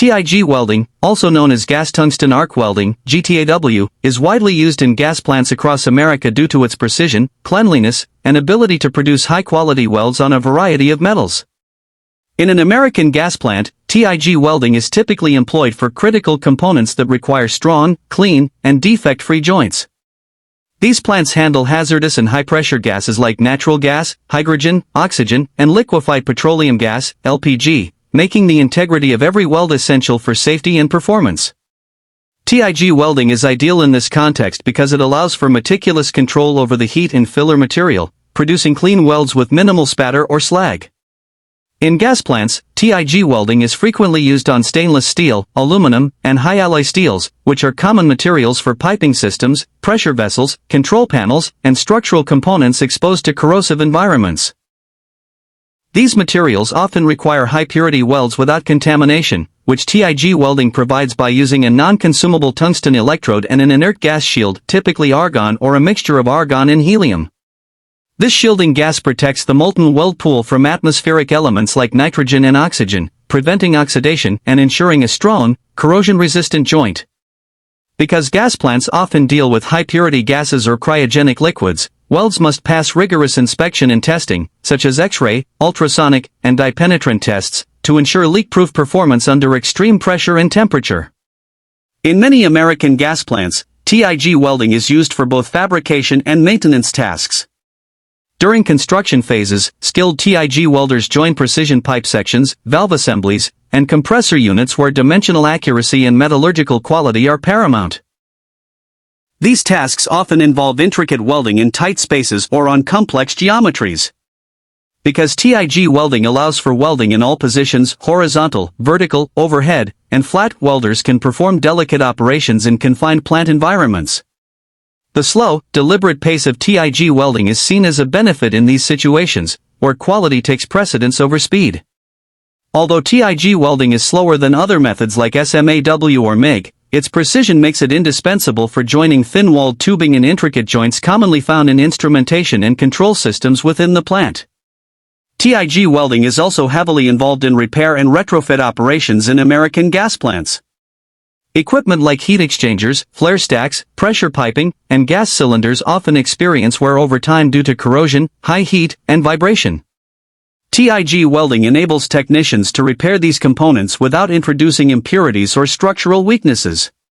TIG welding, also known as gas tungsten arc welding, GTAW, is widely used in gas plants across America due to its precision, cleanliness, and ability to produce high-quality welds on a variety of metals. In an American gas plant, TIG welding is typically employed for critical components that require strong, clean, and defect-free joints. These plants handle hazardous and high-pressure gases like natural gas, hydrogen, oxygen, and liquefied petroleum gas, LPG, making the integrity of every weld essential for safety and performance. TIG welding is ideal in this context because it allows for meticulous control over the heat and filler material, producing clean welds with minimal spatter or slag. In gas plants, TIG welding is frequently used on stainless steel, aluminum, and high-alloy steels, which are common materials for piping systems, pressure vessels, control panels, and structural components exposed to corrosive environments. These materials often require high-purity welds without contamination, which TIG welding provides by using a non-consumable tungsten electrode and an inert gas shield, typically argon or a mixture of argon and helium. This shielding gas protects the molten weld pool from atmospheric elements like nitrogen and oxygen, preventing oxidation and ensuring a strong, corrosion-resistant joint. Because gas plants often deal with high-purity gases or cryogenic liquids, welds must pass rigorous inspection and testing, such as X-ray, ultrasonic, and dye-penetrant tests, to ensure leak-proof performance under extreme pressure and temperature. In many American gas plants, TIG welding is used for both fabrication and maintenance tasks. During construction phases, skilled TIG welders join precision pipe sections, valve assemblies, and compressor units where dimensional accuracy and metallurgical quality are paramount. These tasks often involve intricate welding in tight spaces or on complex geometries. Because TIG welding allows for welding in all positions, horizontal, vertical, overhead, and flat, welders can perform delicate operations in confined plant environments. The slow, deliberate pace of TIG welding is seen as a benefit in these situations, where quality takes precedence over speed. Although TIG welding is slower than other methods like SMAW or MIG, its precision makes it indispensable for joining thin-walled tubing and intricate joints commonly found in instrumentation and control systems within the plant. TIG welding is also heavily involved in repair and retrofit operations in American gas plants. Equipment like heat exchangers, flare stacks, pressure piping, and gas cylinders often experience wear over time due to corrosion, high heat, and vibration. TIG welding enables technicians to repair these components without introducing impurities or structural weaknesses.